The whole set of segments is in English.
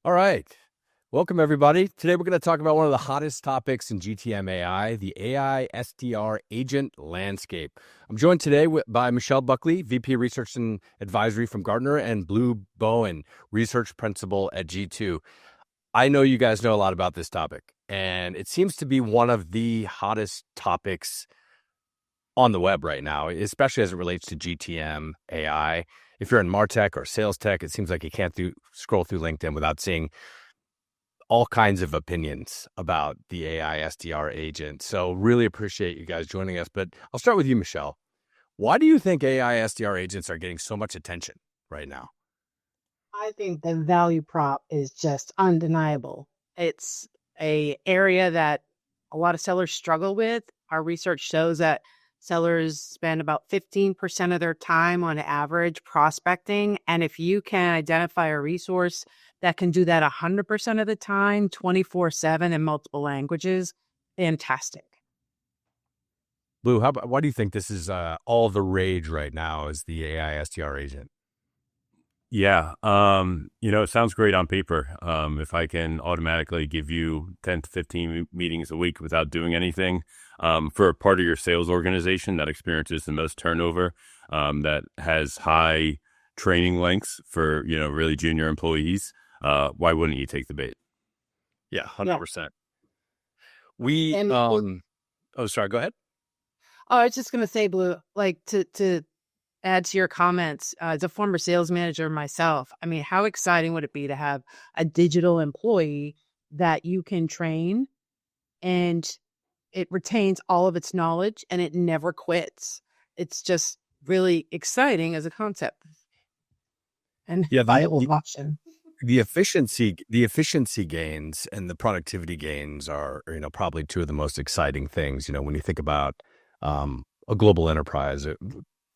All right. Welcome, everybody. Today, we're going to talk about one of the hottest topics in GTM AI, the AI SDR agent landscape. I'm joined today by Michele Buckley, VP Research and Advisory from Gartner, and Bowen, Research Principal at G2. I know you guys know a lot about this topic, and it seems to be one of the hottest topics on the web right now, especially as it relates to GTM AI. If you're in MarTech or sales tech, it seems like you can't scroll through LinkedIn without seeing all kinds of opinions about the AI SDR agent. So really appreciate you guys joining us. But I'll start with you, Michele. Why do you think AI SDR agents are getting so much attention right now? I think the value prop is just undeniable. It's an area that a lot of sellers struggle with. Our research shows that sellers spend about 15% of their time on average prospecting. And if you can identify a resource that can do that 100% of the time, 24/7 in multiple languages, fantastic. Lou, why do you think this is all the rage right now as the AI SDR agent? Yeah, it sounds great on paper. If I can automatically give you 10 to 15 meetings a week without doing anything, for a part of your sales organization that experiences the most turnover, that has high training lengths for, really junior employees, why wouldn't you take the bait? Yeah, 100%. Sorry, go ahead. I was just going to say, Blue, like to add to your comments, as a former sales manager myself, I mean, how exciting would it be to have a digital employee that you can train and it retains all of its knowledge and it never quits? It's just really exciting as a concept. And viable option. The efficiency gains and the productivity gains are, probably two of the most exciting things. When you think about a global enterprise,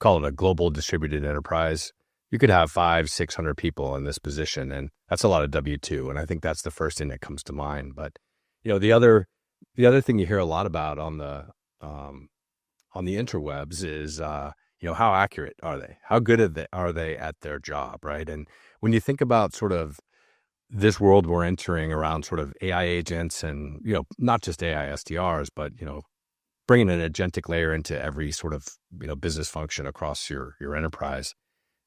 call it a global distributed enterprise, you could have 500-600 people in this position, and that's a lot of W-2. And I think that's the first thing that comes to mind. But the other thing you hear a lot about on the interwebs is how accurate are they? How good are they at their job, right? And when you think about sort of this world we're entering around sort of AI agents and not just AI SDRs, but bringing an agentic layer into every sort of business function across your enterprise.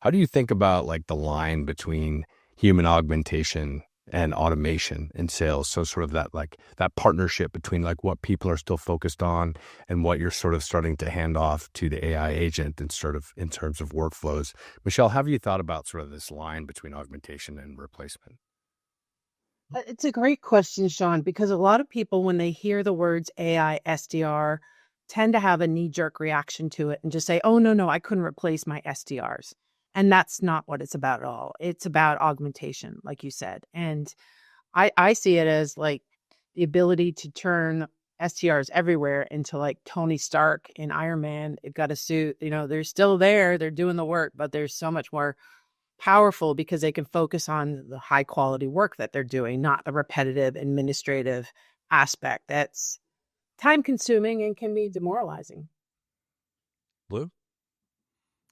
How do you think about like the line between human augmentation and automation in sales? So sort of that partnership between like what people are still focused on and what you're sort of starting to hand off to the AI agent and sort of in terms of workflows. Michele, have you thought about sort of this line between augmentation and replacement? It's a great question, Sean, because a lot of people, when they hear the words AI SDR, tend to have a knee-jerk reaction to it and just say, oh, no, I couldn't replace my SDRs. And that's not what it's about at all. It's about augmentation, like you said. And I see it as like the ability to turn SDRs everywhere into like Tony Stark in Iron Man. They've got a suit, they're still there, they're doing the work, but there's so much more powerful because they can focus on the high quality work that they're doing, not the repetitive administrative aspect that's time consuming and can be demoralizing. Blue?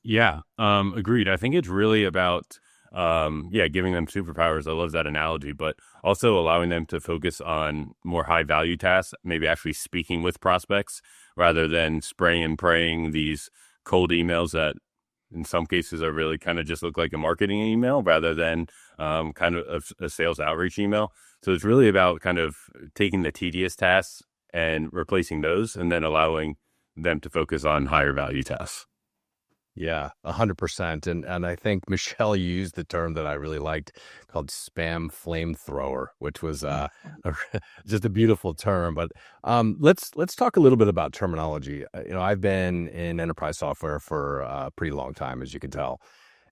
Yeah, agreed. I think it's really about, giving them superpowers. I love that analogy, but also allowing them to focus on more high value tasks, maybe actually speaking with prospects rather than spraying and praying these cold emails that in some cases are really kind of just look like a marketing email rather than kind of a sales outreach email. So it's really about kind of taking the tedious tasks and replacing those and then allowing them to focus on higher value tasks. Yeah, 100%. And I think Michele used the term that I really liked called spam flamethrower, which was just a beautiful term. But let's talk a little bit about terminology. I've been in enterprise software for a pretty long time, as you can tell.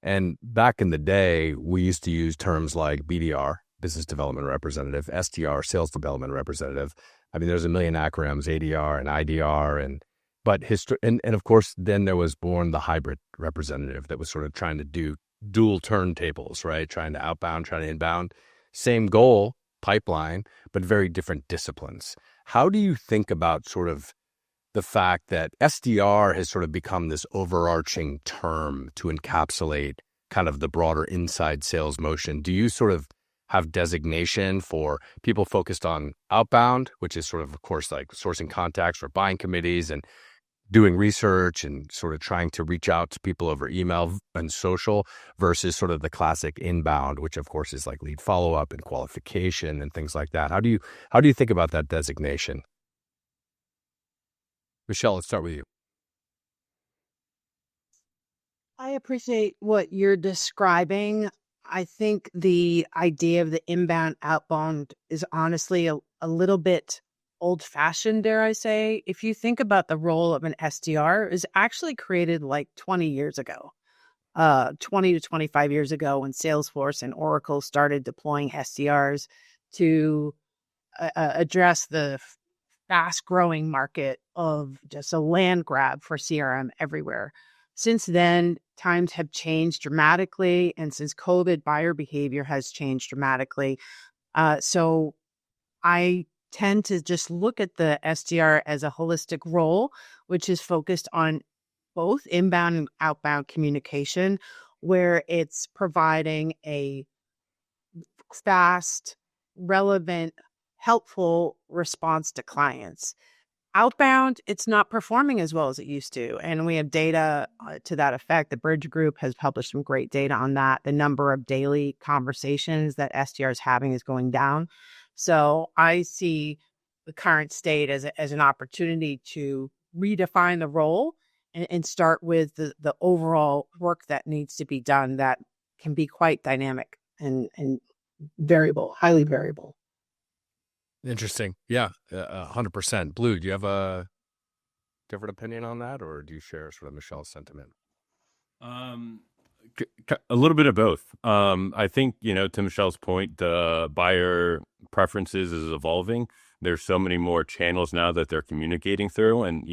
And back in the day, we used to use terms like BDR, business development representative, SDR, sales development representative. I mean, there's a million acronyms, ADR and IDR, but of course, then there was born the hybrid representative that was sort of trying to do dual turntables, right? Trying to outbound, trying to inbound. Same goal, pipeline, but very different disciplines. How do you think about sort of the fact that SDR has sort of become this overarching term to encapsulate kind of the broader inside sales motion? have designation for people focused on outbound, which is sort of course, like sourcing contacts for buying committees and doing research and sort of trying to reach out to people over email and social versus sort of the classic inbound, which of course is like lead follow-up and qualification and things like that. How do you think about that designation? Michele, let's start with you. I appreciate what you're describing. I think the idea of the inbound outbound is honestly a little bit old fashioned, dare I say. If you think about the role of an SDR, is actually created like 20 years ago, 20 to 25 years ago, when Salesforce and Oracle started deploying SDRs to address the fast growing market of just a land grab for CRM everywhere. Since then, times have changed dramatically. And since COVID, buyer behavior has changed dramatically. So I tend to just look at the SDR as a holistic role, which is focused on both inbound and outbound communication, where it's providing a fast, relevant, helpful response to clients. Outbound, it's not performing as well as it used to. And we have data to that effect. The Bridge Group has published some great data on that. The number of daily conversations that SDR is having is going down. So I see the current state as an opportunity to redefine the role and start with the overall work that needs to be done that can be quite dynamic and variable, highly variable. Interesting. Yeah, 100%. Blue, do you have a different opinion on that, or do you share sort of Michele's sentiment? A little bit of both. I think, to Michele's point, the buyer preferences is evolving. There's so many more channels now that they're communicating through, and,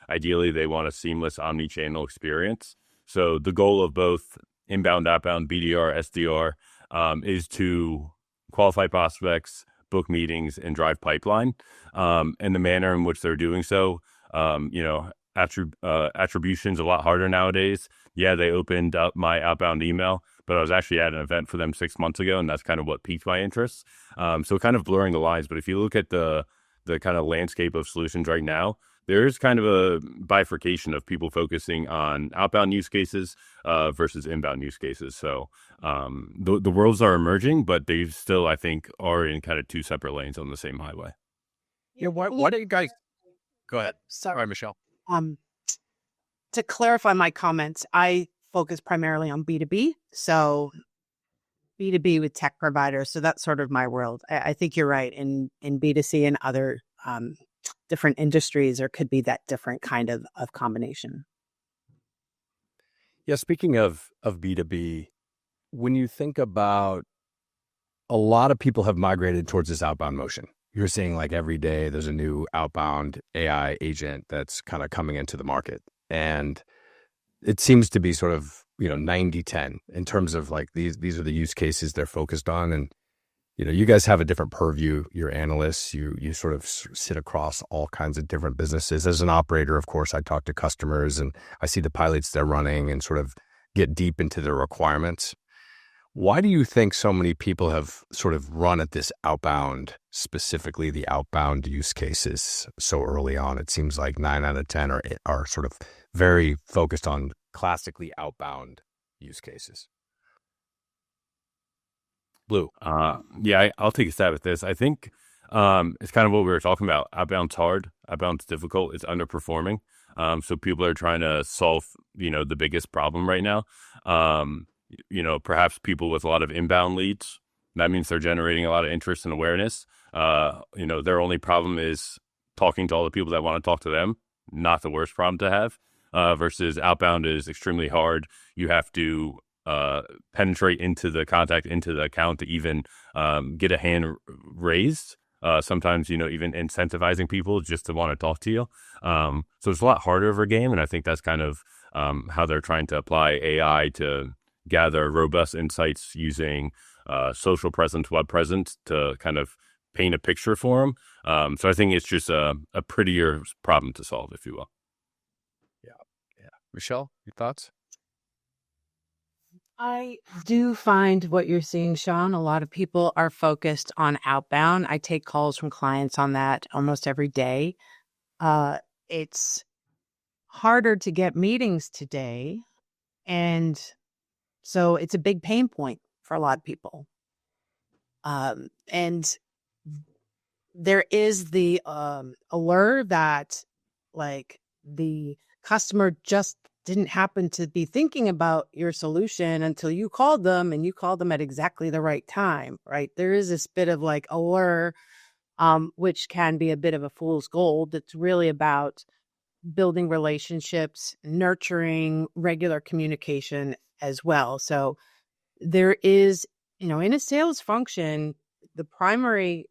ideally they want a seamless omni-channel experience. So the goal of both inbound, outbound, BDR, SDR is to qualify prospects, book meetings, and drive pipeline. And the manner in which they're doing so, attribution's a lot harder nowadays. Yeah, they opened up my outbound email, but I was actually at an event for them 6 months ago, and that's kind of what piqued my interest. So kind of blurring the lines. But if you look at the kind of landscape of solutions right now, there is kind of a bifurcation of people focusing on outbound use cases versus inbound use cases. So the worlds are emerging, but they still, I think, are in kind of two separate lanes on the same highway. Yeah, why do you guys go ahead? Sorry, All right, Michele. To clarify my comments, I focus primarily on B2B. So B2B with tech providers. So that's sort of my world. I think you're right. In B2C and other different industries, there could be that different kind of combination. Yeah, speaking of B2B, when you think about a lot of people have migrated towards this outbound motion. You're seeing like every day there's a new outbound AI agent that's kind of coming into the market. And it seems to be sort of, 90-10 in terms of like these are the use cases they're focused on. And, you guys have a different purview. You're analysts. You sort of sit across all kinds of different businesses. As an operator, of course, I talk to customers and I see the pilots they're running and sort of get deep into their requirements. Why do you think so many people have sort of run at this outbound, specifically the outbound use cases so early on? It seems like 9 out of 10 are sort of very focused on classically outbound use cases. Blue. Yeah, I'll take a stab at this. I think it's kind of what we were talking about. Outbound's hard. Outbound's difficult. It's underperforming. So people are trying to solve, the biggest problem right now. Perhaps people with a lot of inbound leads. That means they're generating a lot of interest and awareness. Their only problem is talking to all the people that want to talk to them. Not the worst problem to have. Versus outbound is extremely hard. You have to penetrate into the contact, into the account to even get a hand raised. Sometimes, even incentivizing people just to want to talk to you. So it's a lot harder of a game. And I think that's kind of how they're trying to apply AI to gather robust insights using social presence, web presence to kind of paint a picture for them. So I think it's just a prettier problem to solve, if you will. Yeah. Michele, your thoughts? I do find what you're seeing, Sean. A lot of people are focused on outbound. I take calls from clients on that almost every day. It's harder to get meetings today. And so it's a big pain point for a lot of people. And there is the allure that like the customer just didn't happen to be thinking about your solution until you called them, and you called them at exactly the right time, right? There is this bit of like allure, which can be a bit of a fool's gold. It's really about building relationships, nurturing regular communication as well. So there is, in a sales function, the primary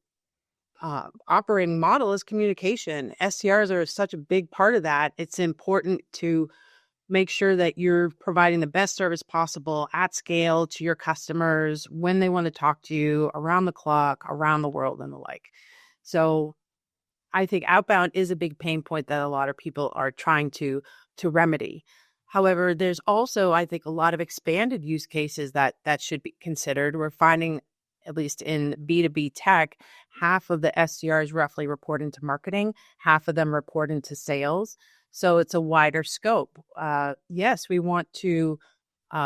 operating model is communication. SDRs are such a big part of that. It's important to make sure that you're providing the best service possible at scale to your customers when they want to talk to you around the clock, around the world, and the like. So I think outbound is a big pain point that a lot of people are trying to remedy. However, there's also, I think, a lot of expanded use cases that should be considered. We're finding, at least in B2B tech, half of the SDRs roughly report into marketing, half of them report into sales. So it's a wider scope. Yes, we want to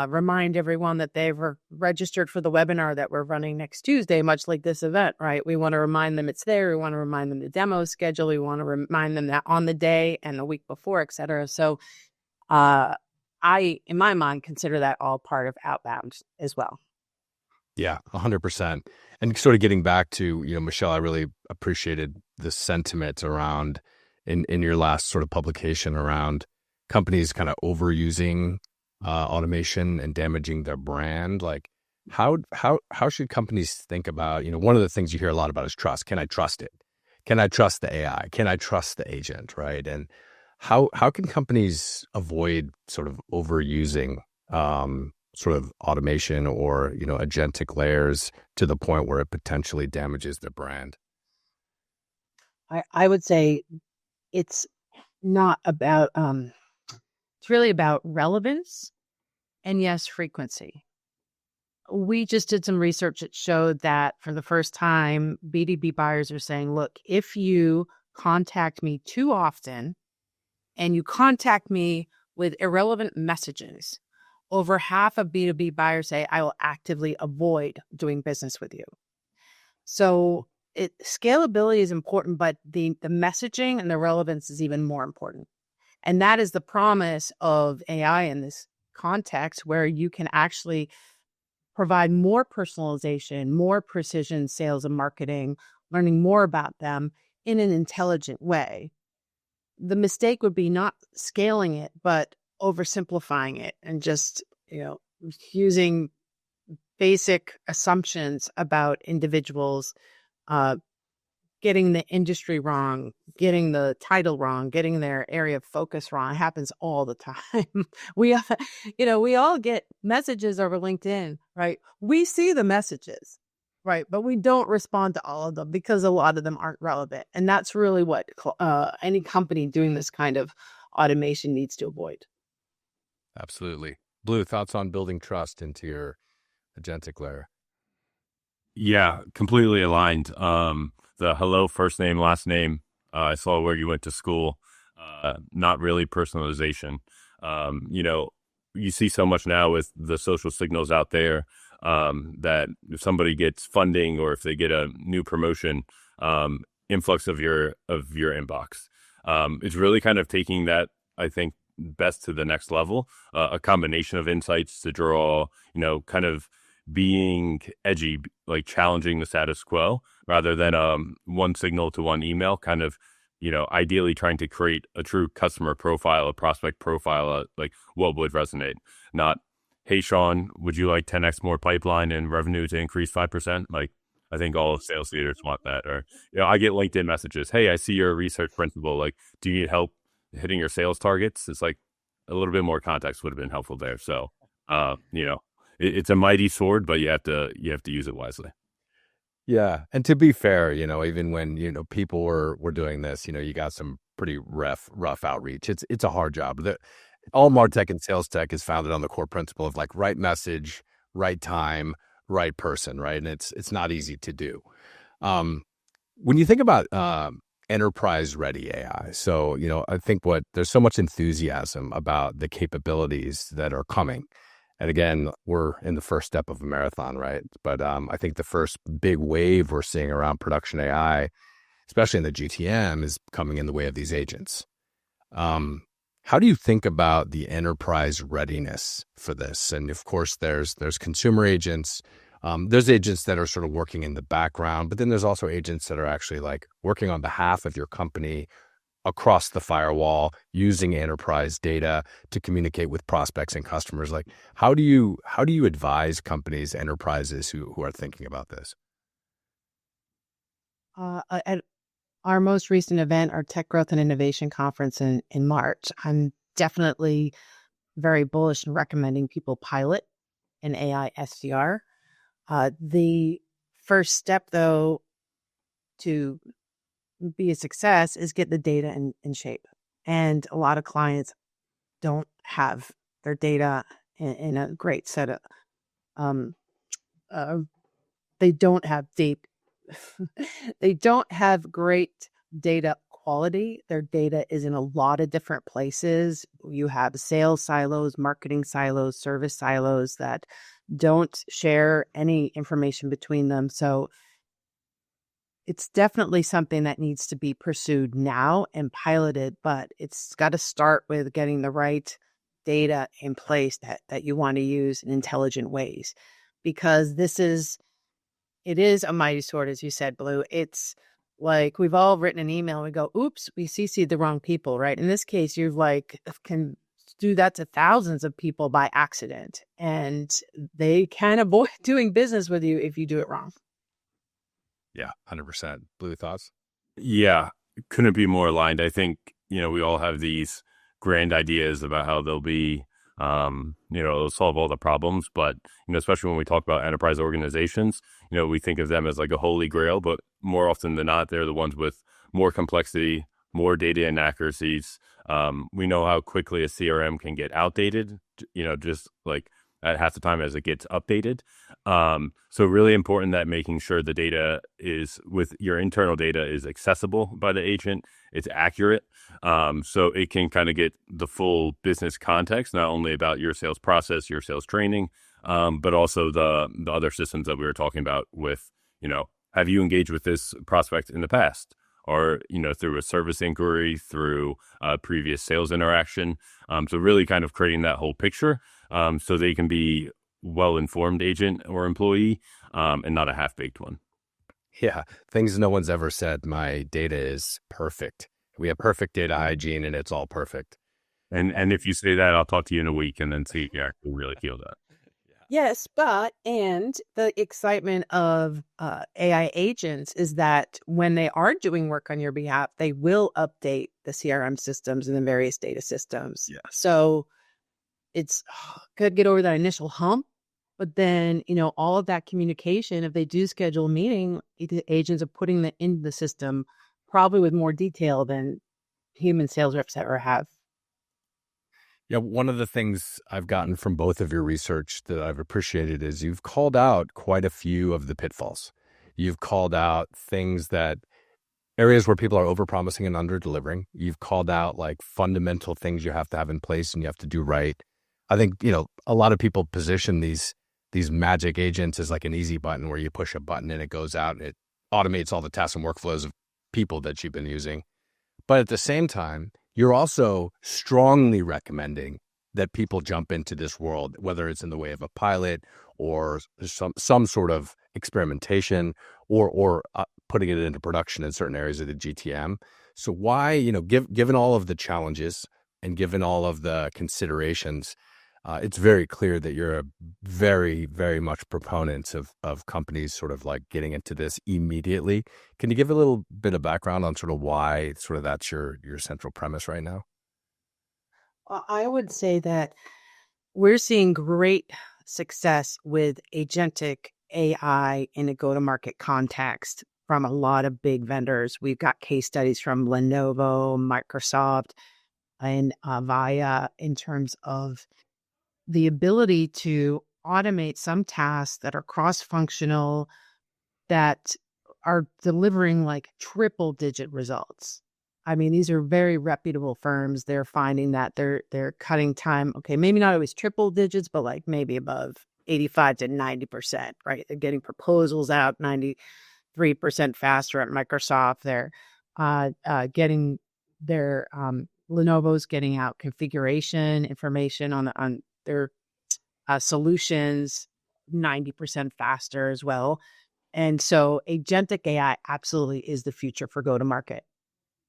remind everyone that they've registered for the webinar that we're running next Tuesday, much like this event, right? We want to remind them it's there. We want to remind them the demo schedule. We want to remind them that on the day and the week before, et cetera. So I, in my mind, consider that all part of outbound as well. Yeah, 100%. And sort of getting back to, Michele, I really appreciated the sentiment around in your last sort of publication around companies kind of overusing automation and damaging their brand. Like how should companies think about, one of the things you hear a lot about is trust. Can I trust it? Can I trust the AI? Can I trust the agent? Right. And how can companies avoid sort of overusing sort of automation or, agentic layers to the point where it potentially damages their brand? I would say it's not about, it's really about relevance and, yes, frequency. We just did some research that showed that for the first time, B2B buyers are saying, look, if you contact me too often and you contact me with irrelevant messages, over half of B2B buyers say, I will actively avoid doing business with you. So scalability is important, but the messaging and the relevance is even more important. And that is the promise of AI in this context, where you can actually provide more personalization, more precision sales and marketing, learning more about them in an intelligent way. The mistake would be not scaling it, but oversimplifying it and just, using basic assumptions about individuals, getting the industry wrong, getting the title wrong, getting their area of focus wrong. It happens all the time. We all get messages over LinkedIn, right? We see the messages, right? But we don't respond to all of them because a lot of them aren't relevant. And that's really what any company doing this kind of automation needs to avoid. Absolutely. Blue, thoughts on building trust into your agentic layer? Yeah, completely aligned. The hello, first name, last name. I saw where you went to school. Not really personalization. You see so much now with the social signals out there that if somebody gets funding or if they get a new promotion, influx of your inbox. It's really kind of taking that, I think, best to the next level. A combination of insights to draw, kind of being edgy, like challenging the status quo rather than one signal to one email, kind of, ideally trying to create a true customer profile, a prospect profile, like what would resonate. Not, hey, Sean, would you like 10x more pipeline and revenue to increase 5%? Like, I think all sales leaders want that. Or, I get LinkedIn messages. Hey, I see you're a research principal. Like, do you need help hitting your sales targets? It's like a little bit more context would have been helpful there. So, it's a mighty sword, but you have to use it wisely. Yeah. And to be fair, even when, people were doing this, you got some pretty rough outreach. It's a hard job. all MarTech and sales tech is founded on the core principle of like right message, right time, right person, right? And it's not easy to do. Um, when you think about enterprise ready AI, so I think there's so much enthusiasm about the capabilities that are coming. And again, we're in the first step of a marathon, right? But I think the first big wave we're seeing around production AI, especially in the GTM, is coming in the way of these agents. Um, how do you think about the enterprise readiness for this? And of course, there's consumer agents. There's agents that are sort of working in the background, but then there's also agents that are actually like working on behalf of your company across the firewall, using enterprise data to communicate with prospects and customers. Like, how do you advise companies, enterprises who are thinking about this? At our most recent event, our Tech Growth and Innovation Conference in March, I'm definitely very bullish in recommending people pilot an AI SDR. The first step, though, to be a success is get the data in shape. And a lot of clients don't have their data in a great set of, um, they don't have deep, they don't have great data quality. Their data is in a lot of different places. You have sales silos, marketing silos, service silos that don't share any information between them. So it's definitely something that needs to be pursued now and piloted, but it's got to start with getting the right data in place that you want to use in intelligent ways, because it is a mighty sword, as you said, Blue. It's like we've all written an email and we go, oops, we CC'd the wrong people, right? In this case, you've can do that to thousands of people by accident, and they can avoid doing business with you if you do it wrong. Yeah, 100%. Blue, thoughts? Yeah, couldn't be more aligned. I think, we all have these grand ideas about how they'll be, they'll solve all the problems. But, especially when we talk about enterprise organizations, we think of them as like a holy grail, but more often than not, they're the ones with more complexity, more data inaccuracies. We know how quickly a CRM can get outdated, just like at half the time as it gets updated. So really important that making sure the data is with your internal data is accessible by the agent, it's accurate. So it can kind of get the full business context, not only about your sales process, your sales training, but also the other systems that we were talking about with, have you engaged with this prospect in the past? Or, through a service inquiry, through a previous sales interaction. So really kind of creating that whole picture so they can be well-informed agent or employee and not a half-baked one. Yeah, things no one's ever said. My data is perfect. We have perfect data hygiene and it's all perfect. And if you say that, I'll talk to you in a week and then see if you actually really feel that. Yes, and the excitement of AI agents is that when they are doing work on your behalf, they will update the CRM systems and the various data systems. Yeah. So it's could get over that initial hump, but then, all of that communication, if they do schedule a meeting, the agents are putting that into the system, probably with more detail than human sales reps ever have. Yeah, one of the things I've gotten from both of your research that I've appreciated is you've called out quite a few of the pitfalls. You've called out areas where people are overpromising and under-delivering. You've called out like fundamental things you have to have in place and you have to do right. I think, a lot of people position these magic agents as like an easy button where you push a button and it goes out and it automates all the tasks and workflows of people that you've been using. But at the same time, you're also strongly recommending that people jump into this world, whether it's in the way of a pilot or some sort of experimentation or putting it into production in certain areas of the GTM. So why, given all of the challenges and given all of the considerations, it's very clear that you're a very, very much proponents of companies sort of like getting into this immediately. Can you give a little bit of background on sort of why sort of that's your central premise right now? I would say that we're seeing great success with agentic AI in a go-to-market context from a lot of big vendors. We've got case studies from Lenovo, Microsoft, and via in terms of the ability to automate some tasks that are cross-functional that are delivering like triple digit results. I mean, these are very reputable firms. They're finding that they're cutting time. Okay, maybe not always triple digits, but like maybe above 85 to 90%, right? They're getting proposals out 93% faster at Microsoft. They're getting their Lenovo's getting out configuration information on their solutions 90% faster as well. And so agentic AI absolutely is the future for go-to-market.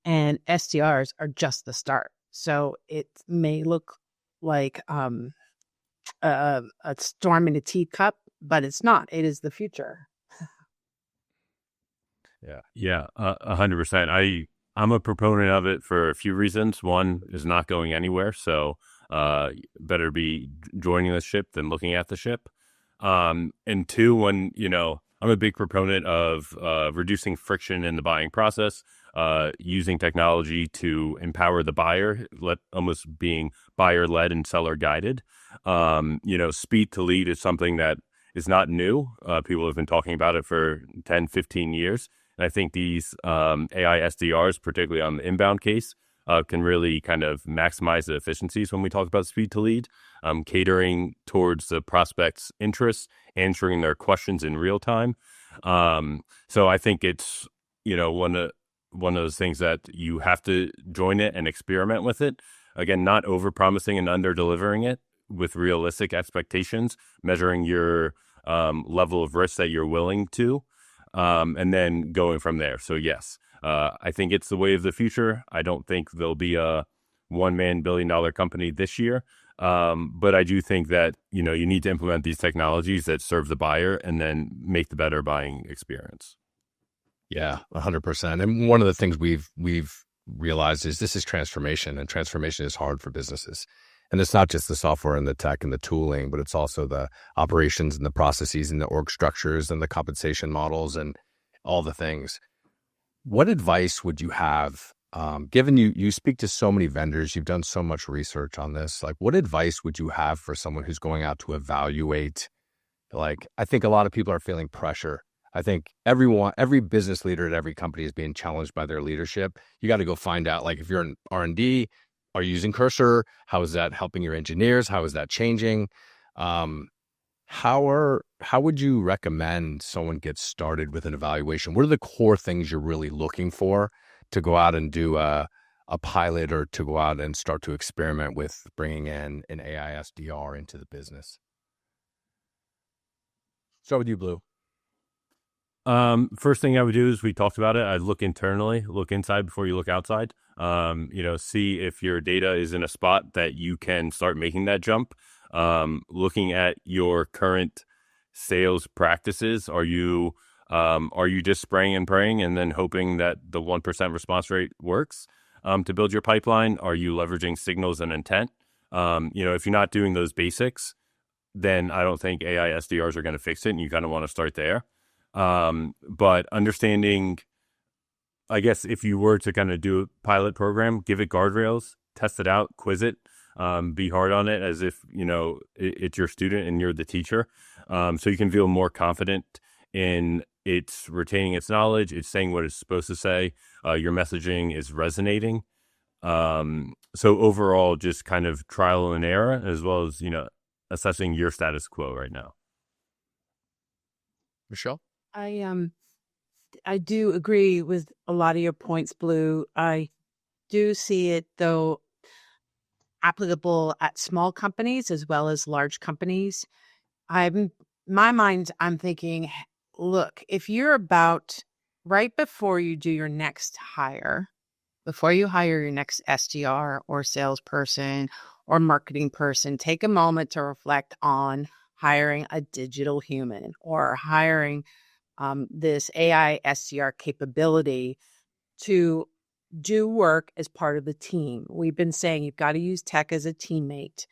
And SDRs are just the start. So it may look like a storm in a teacup, but it's not. It is the future. Yeah, 100%. I'm a proponent of it for a few reasons. One is not going anywhere, so better be joining the ship than looking at the ship. And two, when I'm a big proponent of reducing friction in the buying process, using technology to empower the buyer, almost being buyer led and seller guided. Speed to lead is something that is not new. People have been talking about it for 10, 15 years. And I think these AI SDRs, particularly on the inbound case, can really kind of maximize the efficiencies when we talk about speed to lead, catering towards the prospect's interests, answering their questions in real time. So I think it's, one of those things that you have to join it and experiment with it. Again, not over-promising and under-delivering it with realistic expectations, measuring your level of risk that you're willing to, and then going from there. So yes, I think it's the way of the future. I don't think there'll be a one-man billion-dollar company this year. But I do think that, you need to implement these technologies that serve the buyer and then make the better buying experience. Yeah, 100%. And one of the things we've realized is this is transformation, and transformation is hard for businesses. And it's not just the software and the tech and the tooling, but it's also the operations and the processes and the org structures and the compensation models and all the things. What advice would you have, given you speak to so many vendors, you've done so much research on this, like what advice would you have for someone who's going out to evaluate? Like, I think a lot of people are feeling pressure. I think every business leader at every company is being challenged by their leadership. You got to go find out, like if you're in R&D, are you using Cursor? How is that helping your engineers? How is that changing? How would you recommend someone get started with an evaluation? What are the core things you're really looking for to go out and do a pilot, or to go out and start to experiment with bringing in an AI SDR into the business? Start with you, Blue. First thing I would do is, we talked about it, I'd look internally, look inside before you look outside. See if your data is in a spot that you can start making that jump. Looking at your current sales practices, are you just spraying and praying and then hoping that the 1% response rate works to build your pipeline? Are you leveraging signals and intent? If you're not doing those basics, then I don't think AI SDRs are going to fix it, and you kind of want to start there. But understanding, I guess, if you were to kind of do a pilot program, give it guardrails, test it out, quiz it, be hard on it as if, it's your student and you're the teacher. So you can feel more confident in it's retaining its knowledge, it's saying what it's supposed to say, your messaging is resonating. So overall, just kind of trial and error, as well as, assessing your status quo right now. Michele? I do agree with a lot of your points, Blue. I do see it, though, applicable at small companies as well as large companies. My mind, I'm thinking, look, if you're about right before you do your next hire, before you hire your next SDR or salesperson or marketing person, take a moment to reflect on hiring a digital human or hiring this AI SDR capability to do work as part of the team. We've been saying you've got to use tech as a teammate.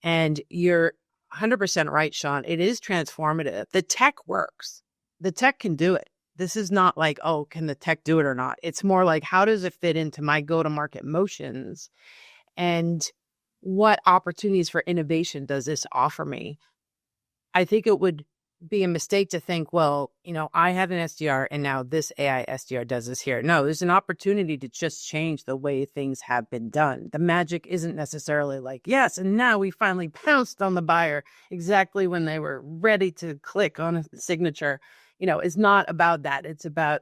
And you're 100% right, Sean. It is transformative. The tech works. The tech can do it. This is not like, oh, can the tech do it or not? It's more like, how does it fit into my go-to-market motions? And what opportunities for innovation does this offer me? I think it would be a mistake to think, well, I have an SDR and now this AI SDR does this here. No, there's an opportunity to just change the way things have been done. The magic isn't necessarily like, yes, and now we finally pounced on the buyer exactly when they were ready to click on a signature. It's not about that. It's about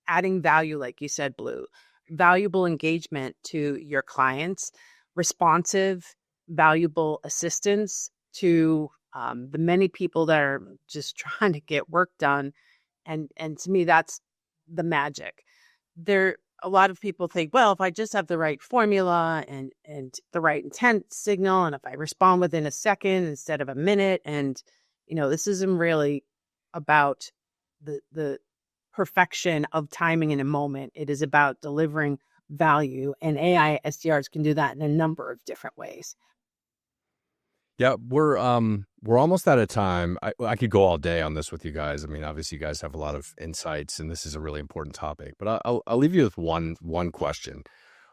adding value, like you said, Blue, valuable engagement to your clients, responsive, valuable assistance to the many people that are just trying to get work done. And to me, that's the magic. A lot of people think, well, if I just have the right formula and the right intent signal, and if I respond within a second instead of a minute, and this isn't really about the perfection of timing in a moment. It is about delivering value, and AI SDRs can do that in a number of different ways. Yeah, we're almost out of time. I could go all day on this with you guys. I mean, obviously, you guys have a lot of insights, and this is a really important topic. But I'll leave you with one question.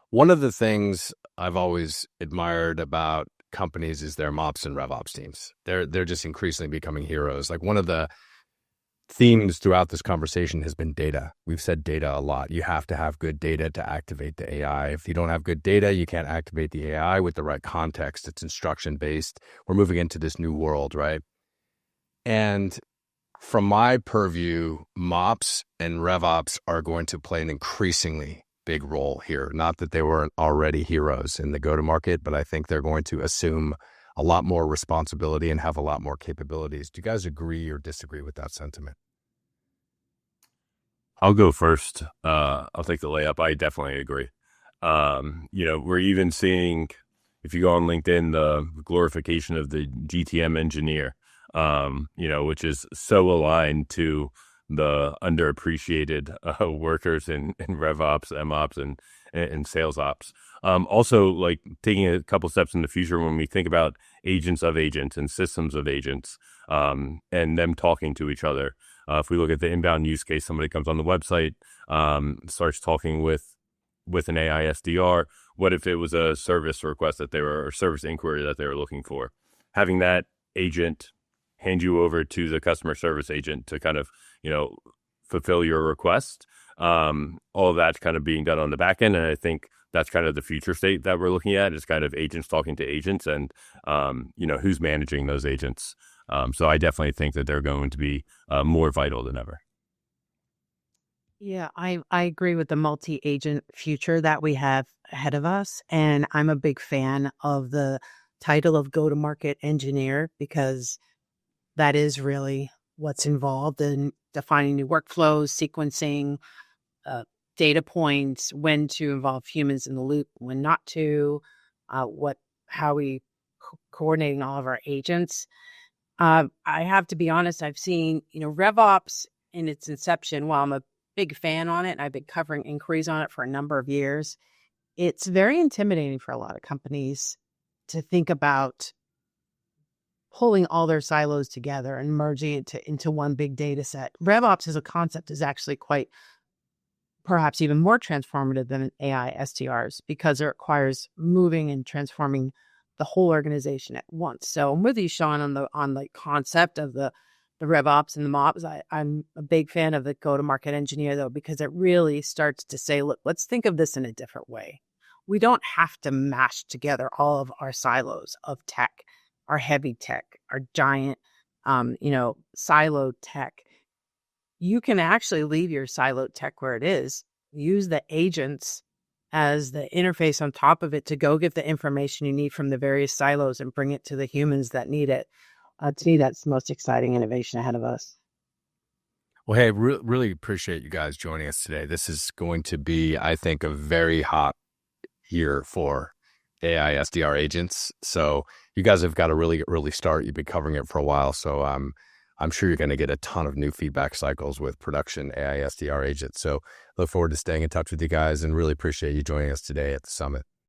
One of the things I've always admired about companies is their MOPS and RevOps teams. They're just increasingly becoming heroes. Like, one of the themes throughout this conversation has been data. We've said data a lot. You have to have good data to activate the AI. If you don't have good data, you can't activate the AI with the right context. It's instruction based. We're moving into this new world, right? And from my purview, MOPS and RevOps are going to play an increasingly big role here. Not that they weren't already heroes in the go-to-market, but I think they're going to assume a lot more responsibility and have a lot more capabilities. Do you guys agree or disagree with that sentiment? I'll go first. I'll take the layup. I definitely agree. We're even seeing, if you go on LinkedIn, the glorification of the GTM engineer, which is so aligned to the underappreciated workers in RevOps, MOps, and sales ops. Also, like, taking a couple steps in the future when we think about agents of agents and systems of agents, and them talking to each other. If we look at the inbound use case, somebody comes on the website, starts talking with an AI SDR. What if it was a service request or service inquiry that they were looking for? Having that agent hand you over to the customer service agent to kind of, fulfill your request. All of that's kind of being done on the back end. And I think that's kind of the future state that we're looking at, is kind of agents talking to agents and, who's managing those agents. So I definitely think that they're going to be more vital than ever. Yeah, I agree with the multi-agent future that we have ahead of us. And I'm a big fan of the title of go-to-market engineer, because that is really what's involved in defining new workflows, sequencing, data points, when to involve humans in the loop, when not to, how we coordinating all of our agents. I have to be honest, I've seen, RevOps in its inception. While I'm a big fan on it, and I've been covering inquiries on it for a number of years, it's very intimidating for a lot of companies to think about pulling all their silos together and merging it into one big data set. RevOps as a concept is actually quite, perhaps even more transformative than AI SDRs, because it requires moving and transforming the whole organization at once. So I'm with you, Sean, on the concept of the RevOps and the MOPS. I'm a big fan of the go-to-market engineer, though, because it really starts to say, look, let's think of this in a different way. We don't have to mash together all of our silos of tech, our heavy tech, our giant, siloed tech. You can actually leave your siloed tech where it is, use the agents as the interface on top of it to go get the information you need from the various silos and bring it to the humans that need it. To me, that's the most exciting innovation ahead of us. Well, hey, really appreciate you guys joining us today. This is going to be, I think, a very hot year for AI SDR agents. So you guys have got a really early start. You've been covering it for a while. So I'm sure you're going to get a ton of new feedback cycles with production AI SDR agents. So look forward to staying in touch with you guys, and really appreciate you joining us today at the summit.